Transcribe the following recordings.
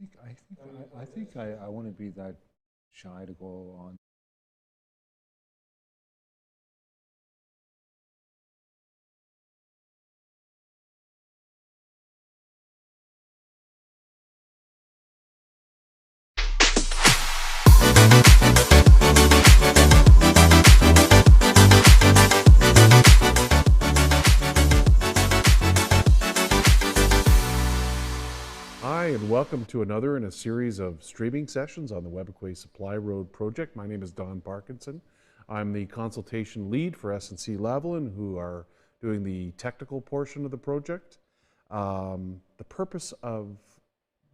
I wouldn't be that shy to go on. Hi, and welcome to another in a series of streaming sessions on the Webequay Supply Road project. My name is Don Parkinson. I'm the consultation lead for S&C Lavalin, who are doing the technical portion of the project. The purpose of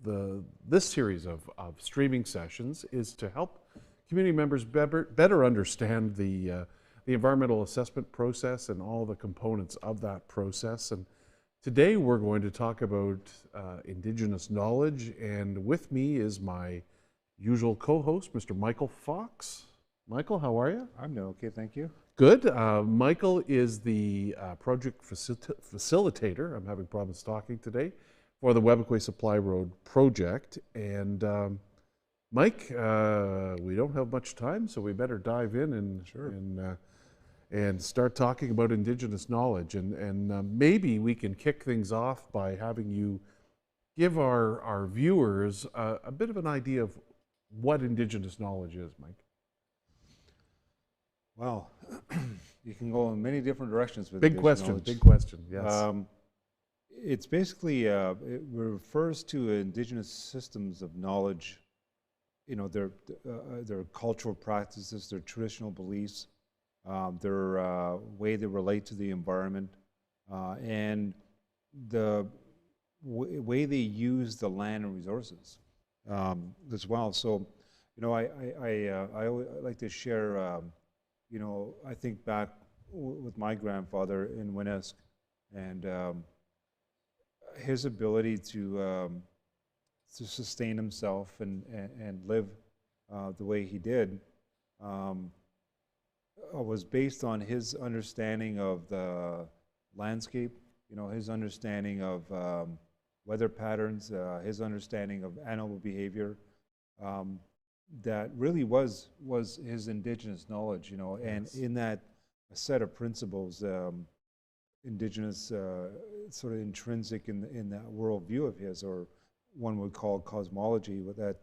this series of streaming sessions is to help community members better understand the environmental assessment process and all the components of that process. And today we're going to talk about Indigenous knowledge, and with me is my usual co-host, Mr. Michael Fox. Michael, how are you? I'm doing okay, thank you. Good. Michael is the project facilitator, I'm having problems talking today, for the Webequay Supply Road project. And Mike, we don't have much time, so we better dive in and start talking about Indigenous knowledge. And maybe we can kick things off by having you give our viewers a bit of an idea of what Indigenous knowledge is, Mike. Well, you can go in many different directions with Big Indigenous question, knowledge. big question, yes. It's basically, it refers to Indigenous systems of knowledge, you know, their cultural practices, their traditional beliefs, their way they relate to the environment, and the way they use the land and resources as well. So, you know, I always like to share, you know, I think back with my grandfather in Winnesk, and his ability to sustain himself and live the way he did was based on his understanding of the landscape, you know, his understanding of weather patterns, his understanding of animal behavior, that really was his Indigenous knowledge, you know. And Yes. in that set of principles, Indigenous sort of intrinsic in that worldview of his, or one would call cosmology, with that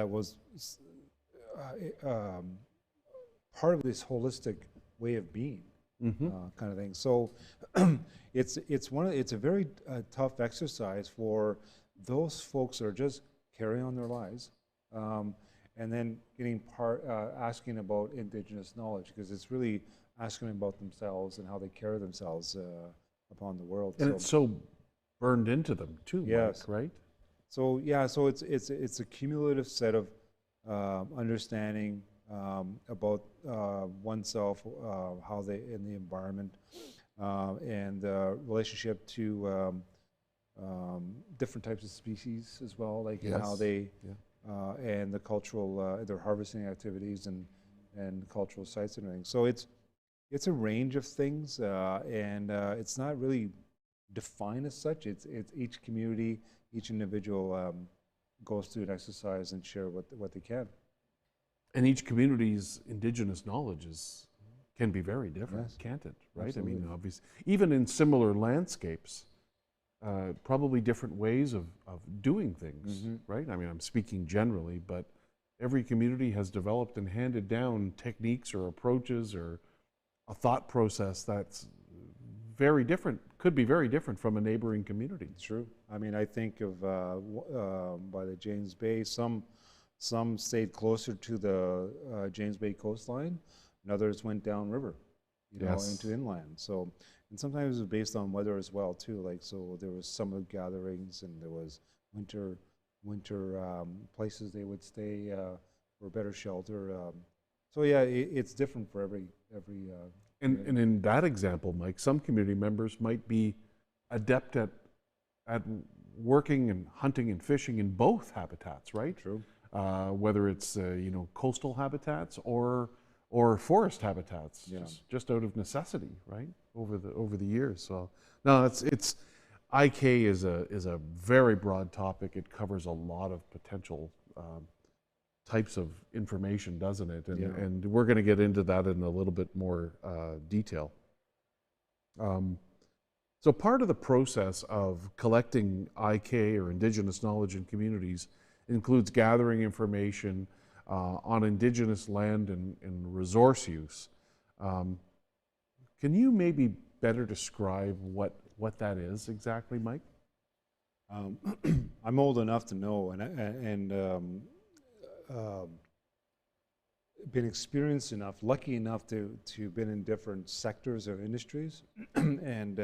was part of this holistic way of being, kind of thing. So it's a very tough exercise for those folks that are just carrying on their lives, and then getting asking about Indigenous knowledge, because it's really asking about themselves and how they carry themselves upon the world. And it's so burned into them too, Yes. Mike, right? So yeah, so it's a cumulative set of understanding about oneself, how they in the environment, and relationship to different types of species as well, like Yes. how they and the cultural their harvesting activities and cultural sites and everything. So it's a range of things, and it's not really defined as such. It's each community, each individual goes through an exercise and share what they can. And each community's Indigenous knowledge can be very different, Yes. can't it? Right? Absolutely. I mean, obviously, even in similar landscapes, probably different ways of doing things, right? I mean, I'm speaking generally, but every community has developed and handed down techniques or approaches or a thought process that's very different, could be very different from a neighboring community. True. I mean, I think of by the James Bay, some stayed closer to the James Bay coastline, and others went downriver, you know, Yes. into inland. So, and sometimes it was based on weather as well too. Like, so there was summer gatherings, and there was winter places they would stay for better shelter. So yeah, it's different for every. And in that example, Mike, some community members might be adept at working and hunting and fishing in both habitats, right? True. Whether it's you know, coastal habitats or forest habitats, Yeah. just out of necessity, right? Over the years. So no, it's IK is a very broad topic. It covers a lot of potential types of information, doesn't it? And we're going to get into that in a little bit more detail. So part of the process of collecting IK, or Indigenous knowledge in communities, includes gathering information on Indigenous land and resource use. Can you maybe better describe what that is exactly, Mike? I'm old enough to know, been experienced enough, lucky enough to been in different sectors or industries, and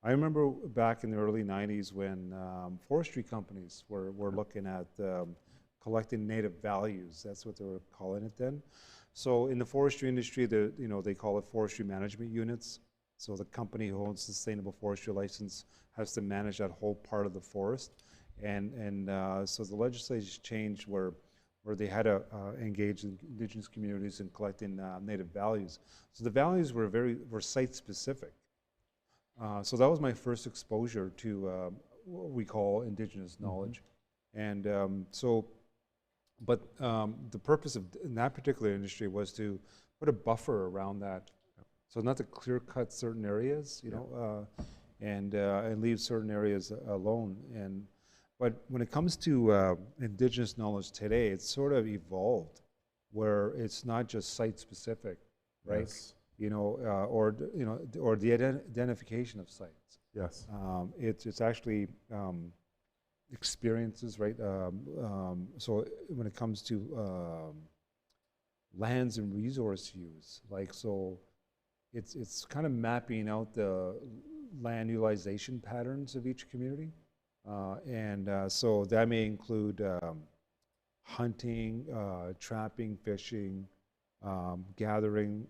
I remember back in the early '90s when forestry companies were looking at collecting native values. That's what they were calling it then. So in the forestry industry, they call it forestry management units. So the company who owns sustainable forestry license has to manage that whole part of the forest, and so the legislation changed where they had to engage in Indigenous communities in collecting native values. So the values were site specific. So that was my first exposure to what we call Indigenous knowledge, and the purpose in that particular industry was to put a buffer around that, so not to clear cut certain areas, and leave certain areas alone. But when it comes to Indigenous knowledge today, it's sort of evolved, where it's not just site specific, right? Yes. Or the identification of sites. Yes. It's actually experiences, right? So when it comes to lands and resource use, it's kind of mapping out the land utilization patterns of each community, so that may include hunting, trapping, fishing, gathering,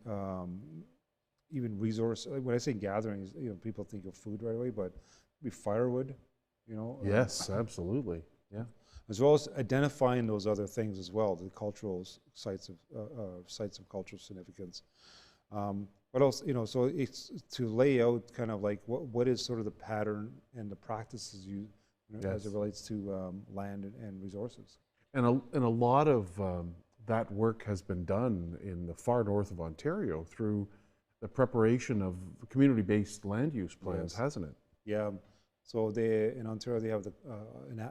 even resource. When I say gathering, people think of food right away, but it could be firewood, Yes, absolutely. Yeah. as well as identifying those other things as well, the cultural sites of cultural significance. But also, so it's to lay out kind of like what is sort of the pattern and the practices as it relates to land and resources. And a lot of that work has been done in the far north of Ontario through the preparation of community-based land use plans, hasn't it? Yeah. So in Ontario, they have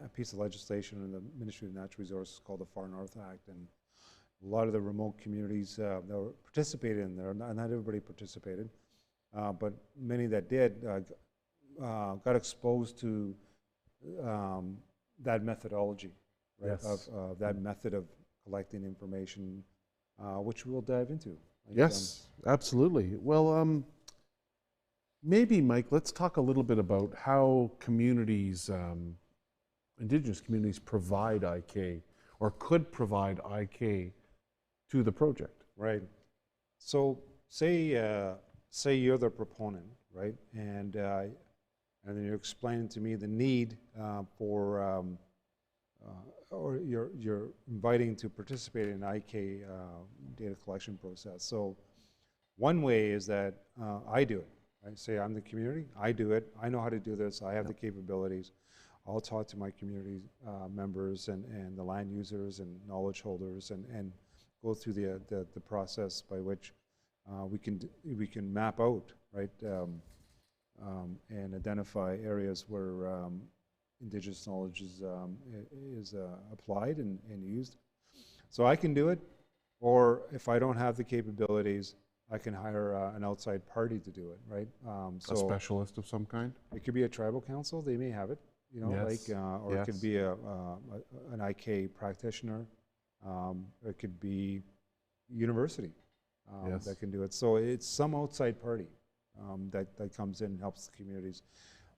a piece of legislation in the Ministry of Natural Resources called the Far North Act, and a lot of the remote communities that were participated in there, not everybody participated, but many that did got exposed to that methodology, right? Yes. Of that method of collecting information, which we'll dive into. Yes, absolutely. Well, maybe, Mike, let's talk a little bit about how communities, Indigenous communities, provide IK or could provide IK to the project. Right. So say you're the proponent, right? And then you're explaining to me the need for, or you're inviting to participate in IK data collection process. So one way is that I do it. I say I'm the community, I do it, I know how to do this, I have the capabilities. I'll talk to my community members and the land users and knowledge holders and go through the process by which we can map out, right, and identify areas where Indigenous knowledge is applied and used. So I can do it, or if I don't have the capabilities, I can hire an outside party to do it, right? A specialist of some kind? It could be a tribal council, they may have it, Yes. or it could be an IK practitioner. It could be university that can do it. So it's some outside party that comes in and helps the communities,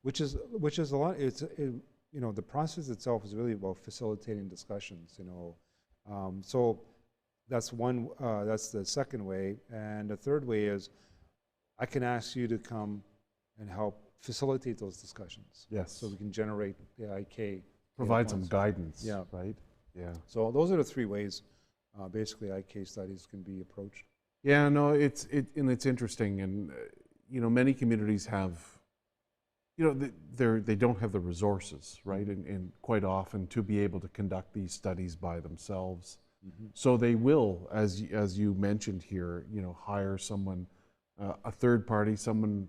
which is a lot. The process itself is really about facilitating discussions. So that's one. That's the second way, and the third way is I can ask you to come and help facilitate those discussions. Yes. So we can generate the IK. Provide some guidance. Yeah. Right. Yeah. So those are the three ways, basically, IK studies can be approached. Yeah. No, it's interesting, and many communities have they don't have the resources, right? And quite often to be able to conduct these studies by themselves. So they will, as you mentioned here, hire someone, a third party, someone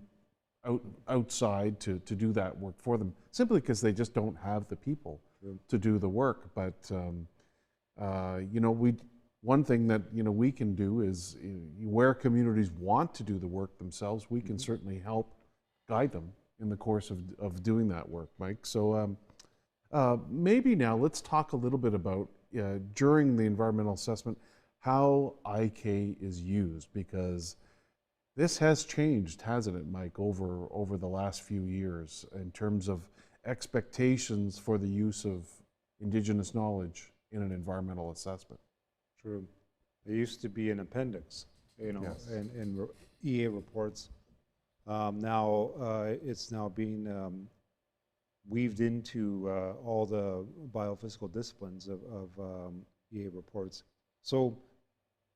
outside to do that work for them, simply because they just don't have the people to do the work. But one thing that we can do is, where communities want to do the work themselves, we can certainly help guide them in the course of doing that work, Mike. So maybe now let's talk a little bit about, during the environmental assessment, how IK is used, because this has changed, hasn't it, Mike, over the last few years in terms of expectations for the use of Indigenous knowledge in an environmental assessment. True. There used to be an appendix, Yes. in EA reports. Now it's now being weaved into all the biophysical disciplines of EA reports. So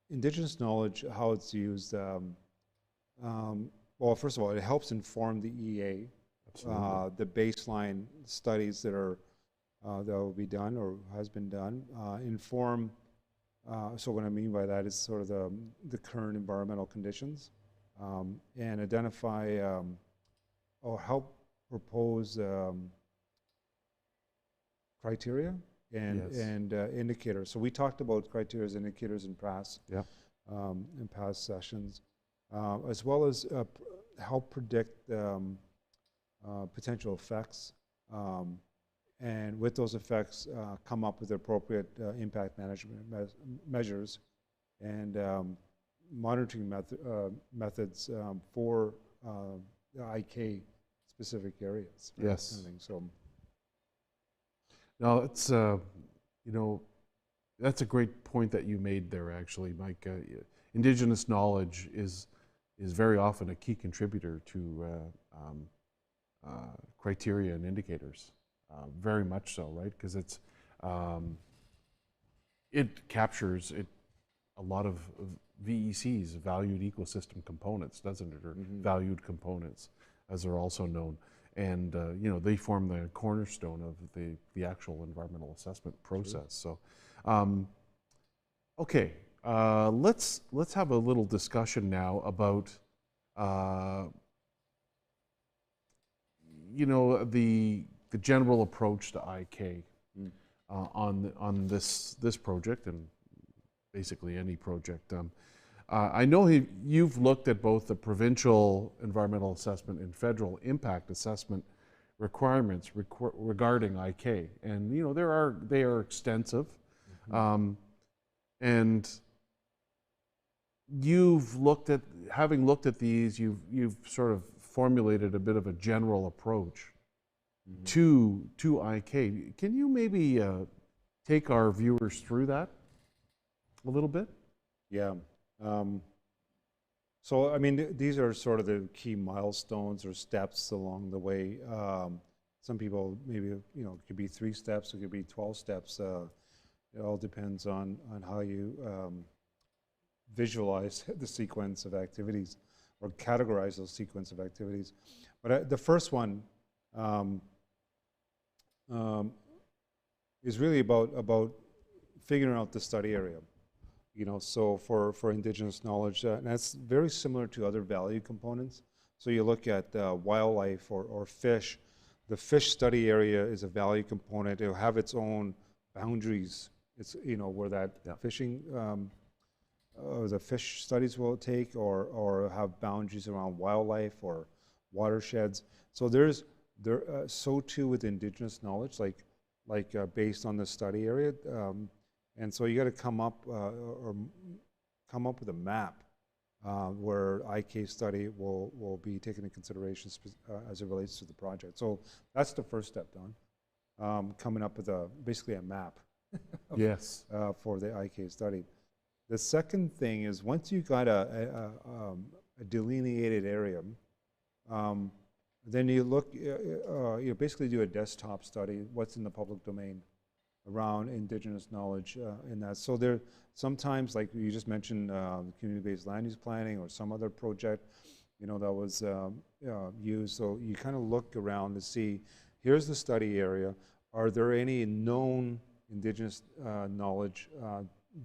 Indigenous knowledge, how it's used, well, first of all, it helps inform the EA, the baseline studies that will be done or has been done, inform. So what I mean by that is sort of the current environmental conditions, and identify or help propose criteria and indicators. So we talked about criteria, indicators in past sessions, as well as help predict potential effects, and with those effects come up with appropriate impact management measures and monitoring methods for the IK specific areas. Yes. Kind of thing. So now it's that's a great point that you made there, actually, Mike. Indigenous knowledge is very often a key contributor to criteria and indicators. Very much so, right? Because it captures a lot of VECs, valued ecosystem components, doesn't it? Or valued components, as they're also known. And they form the cornerstone of the actual environmental assessment process. Sure. So, okay, let's have a little discussion now about the general approach to IK on this project, and basically any project. I know you've looked at both the provincial environmental assessment and federal impact assessment requirements regarding IK, and they are extensive, and having looked at these, you've sort of formulated a bit of a general approach to IK. Can you maybe take our viewers through that a little bit? Yeah. So, I mean, these are sort of the key milestones or steps along the way. Some people maybe, it could be 3 steps, it could be 12 steps. It all depends on how you visualize the sequence of activities or categorize those sequence of activities. But the first one is really about figuring out the study area. So for Indigenous knowledge, and that's very similar to other value components. So you look at wildlife or fish. The fish study area is a value component. It'll have its own boundaries. It's where that fishing or the fish studies will take, or have boundaries around wildlife or watersheds. So so too with Indigenous knowledge, like based on the study area. And so you got to come up with a map where IK study will be taken into consideration as it relates to the project. So that's the first step, Don. Coming up with basically a map. Yes. For the IK study. The second thing is, once you got a delineated area, then you look. You basically do a desktop study. What's in the public domain around Indigenous knowledge in that. So there, sometimes, like you just mentioned, community-based land use planning or some other project, that was used. So you kind of look around to see, here's the study area. Are there any known Indigenous knowledge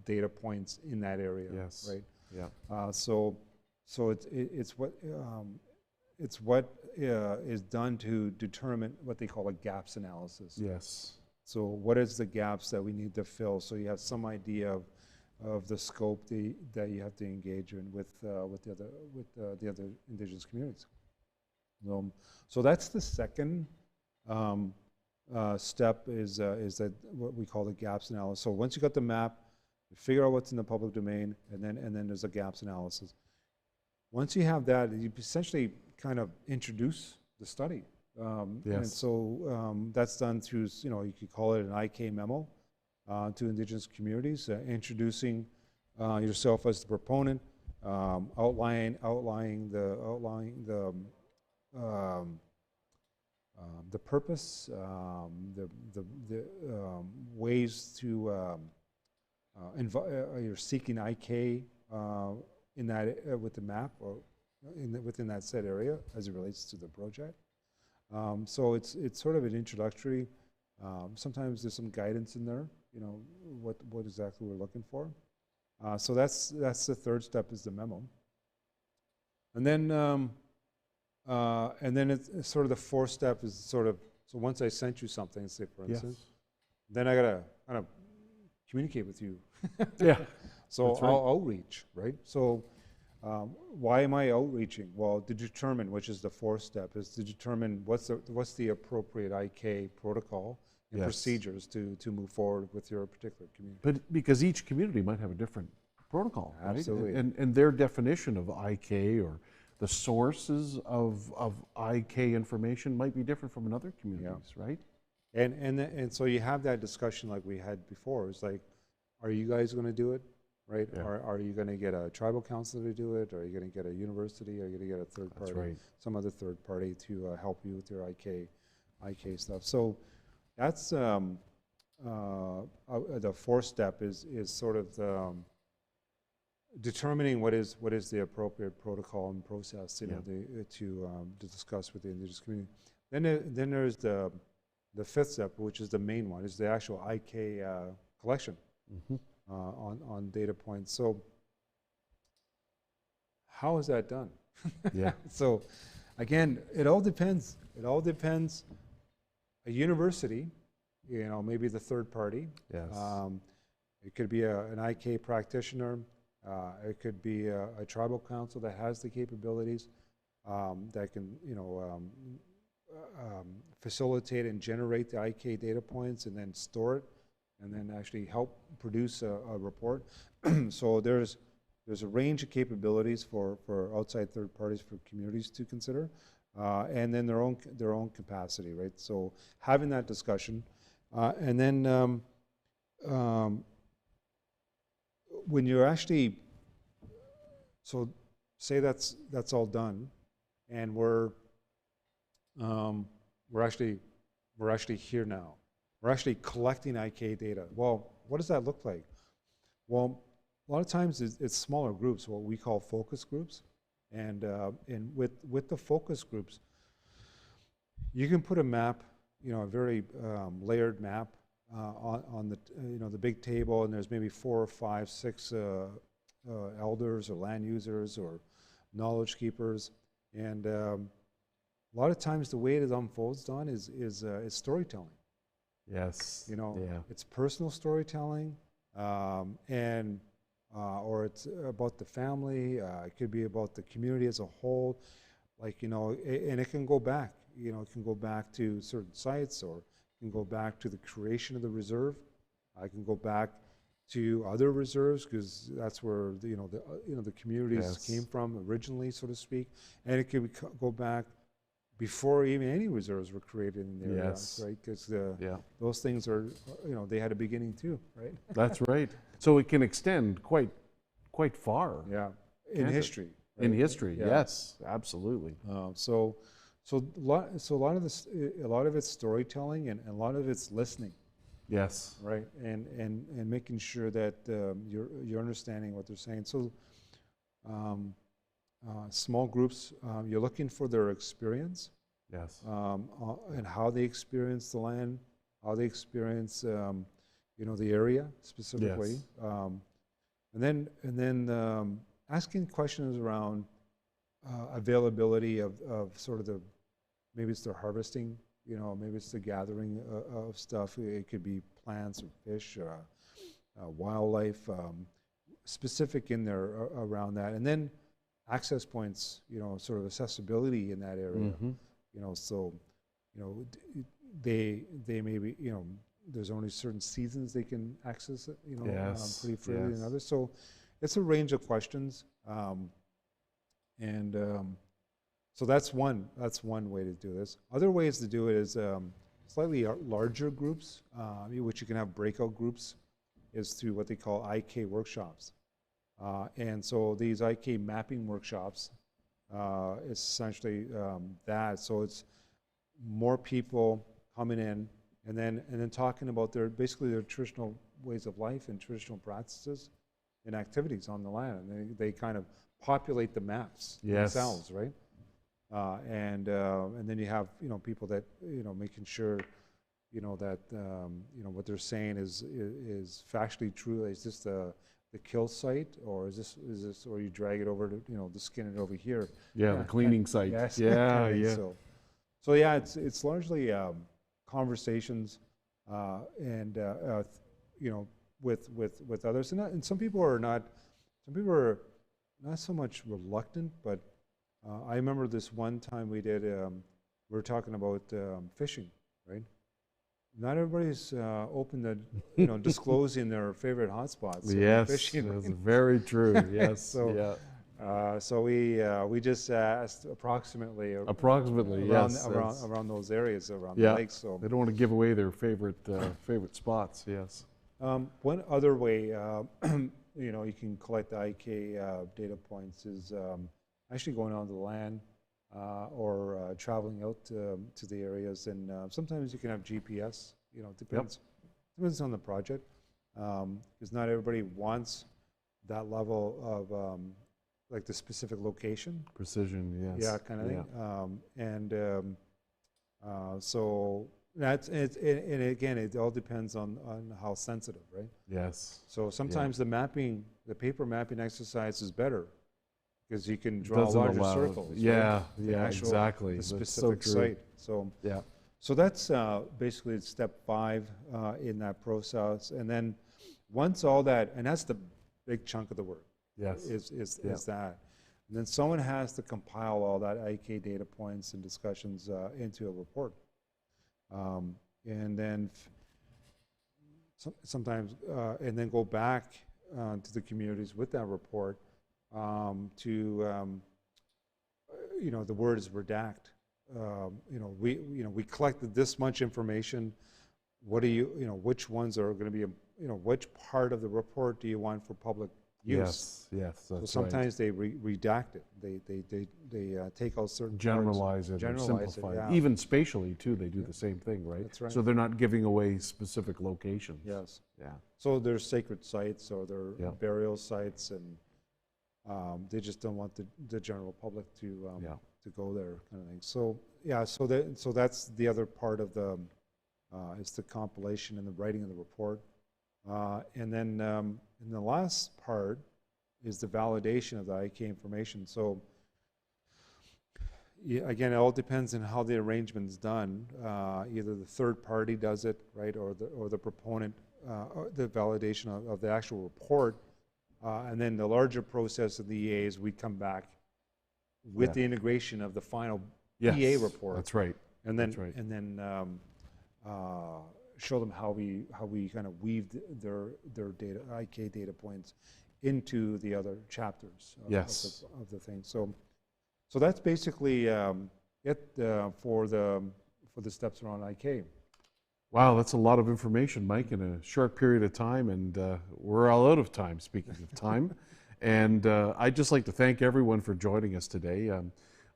data points in that area? Yes. Right. Yeah. So it's what is done to determine what they call a gaps analysis. Yes. So what is the gaps that we need to fill? So you have some idea of the scope that you have to engage in with the other Indigenous communities. So that's the second step is that what we call the gaps analysis. So once you got the map, you figure out what's in the public domain, and then there's a gaps analysis. Once you have that, you essentially kind of introduce the study. Yes. And so that's done through, you could call it an IK memo to Indigenous communities, introducing yourself as the proponent, outlining the purpose, the ways to you're seeking IK in that with the map or within that said area as it relates to the project. So it's sort of an introductory. Sometimes there's some guidance in there, what exactly we're looking for. So that's the third step, is the memo. And then it's sort of the fourth step is sort of, so once I sent you something, say for instance, then I gotta kind of communicate with you. Yeah. So That's right. I'll outreach, right? So why am I outreaching? Well, to determine, which is the fourth step, is to determine what's the appropriate IK protocol and procedures to move forward with your particular community. But because each community might have a different protocol, right? Absolutely. And their definition of IK or the sources of IK information might be different from another communities, right? And so you have that discussion like we had before. It's like, are you guys going to do it, right? Yeah. Are you going to get a tribal council to do it? Are you going to get a university? Are you going to get a third party? That's right. Some other third party to help you with your IK stuff. So that's the fourth step is sort of determining what is the appropriate protocol and process, to discuss with the Indigenous community. Then there's the fifth step, which is the main one, is the actual IK collection on data points. So how is that done? Yeah. So again, it all depends. It all depends. A university, maybe the third party. Yes. It could be an IK practitioner. It could be a tribal council that has the capabilities that can, facilitate and generate the IK data points and then store it, and then actually help produce a report. So there's a range of capabilities for outside third parties, for communities to consider, and then their own capacity, right? So having that discussion, and then when you're actually, so say that's all done, and we're actually here now. We're actually collecting IK data. Well, what does that look like? Well, a lot of times it's smaller groups, what we call focus groups, and with the focus groups, you can put a map, a very layered map on the big table, and there's maybe 4 or 5, 6 elders or land users or knowledge keepers, and a lot of times the way it unfolds, Don, is storytelling. Yes. It's personal storytelling, and or it's about the family. It could be about the community as a whole, and it can go back. It can go back to certain sites, or it can go back to the creation of the reserve. I can go back to other reserves, because that's where the communities came from originally, so to speak, and it could go back before even any reserves were created in the area, right? Because those things are, they had a beginning too, right? That's right. So it can extend quite far. Yeah, in history. Right? In history, yes, absolutely. So a lot of it's storytelling, and a lot of it's listening. Yes. Right, and making sure that you're understanding what they're saying. So small groups. You're looking for their experience, Yes. and how they experience the land, how they experience, the area specifically. Yes. And then asking questions around availability of sort of maybe it's their harvesting, maybe it's the gathering of stuff. It could be plants or fish, wildlife, specific in there around that. And then access points, sort of accessibility in that area. So, they maybe, there's only certain seasons they can access it, Yes. pretty freely than Yes. others. So it's a range of questions. And so that's one way to do this. Other ways to do it is slightly larger groups, which you can have breakout groups, is through what they call IK workshops. And so these IK mapping workshops is essentially that. So it's more people coming in and then talking about basically their traditional ways of life and traditional practices and activities on the land. And they kind of populate the maps themselves, right? And then you have people that making sure that what they're saying is factually true. Is this the kill site, or is this, or you drag it over to the skin it over here? Yeah, the cleaning site. Yes. Yeah, yeah. So yeah, it's largely conversations and with others, and some people are not so much reluctant, but I remember this one time we were talking about fishing, right? Not everybody's open to disclosing their favorite hotspots. Yes, fishing. that's very true. Yes. So, yeah. So we just asked approximately Around around those areas around yeah. the lakes. So They don't want to give away their favorite spots. Yes. one other way you can collect the IK data points is actually going onto the land or traveling out to the areas, and sometimes you can have GPS. Depends on the project, because not everybody wants that level of like the specific location. Precision, yes. Yeah, kind of thing. So that's it. And again, it all depends on how sensitive, right? Yes. So sometimes the paper mapping exercise is better because you can draw Doesn't larger allow- circles. Yeah, right? yeah, exactly. The That's so specific true. site. So Yeah. so that's basically step 5 in that process. And then once all that, and that's the big chunk of the work. Yes. Is that. And then someone has to compile all that IK data points and discussions into a report. And then sometimes, and then go back to the communities with that report to, the word is redact. We collected this much information. What do which ones are going to be, which part of the report do you want for public use? Yes, So that's sometimes they redact it. They take out certain generalize parts, it, or simplify it. yeah. Even spatially too, they do the same thing, right? That's right. So they're not giving away specific locations. Yes. Yeah. So there's sacred sites or their Yeah. burial sites, and they just don't want the general public to go there, kind of thing. So yeah, so that's the other part of the is the compilation and the writing of the report, and then and the last part is the validation of the IK information. So again, it all depends on how the arrangement's done. Either the third party does it, right, or the proponent, the validation of the actual report, and then the larger process of the EAs, we come back with the integration of the final EA report. That's right. And then That's right. and then show them how we kind of weaved their data, IK data points, into the other chapters of the thing. So that's basically it for the steps around IK. Wow, that's a lot of information, Mike, in a short period of time, and we're all out of time, speaking of time. And I'd just like to thank everyone for joining us today.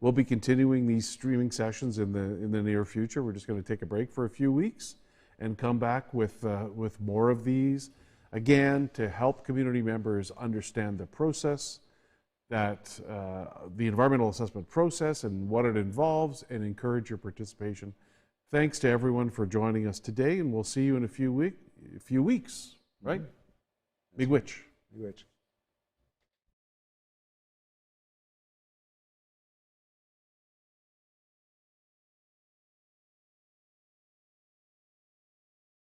We'll be continuing these streaming sessions in the near future. We're just going to take a break for a few weeks and come back with more of these, again, to help community members understand the process that the environmental assessment process and what it involves, and encourage your participation. Thanks to everyone for joining us today, and we'll see you in a few weeks, right? Mm-hmm. Big Witch. Big Witch.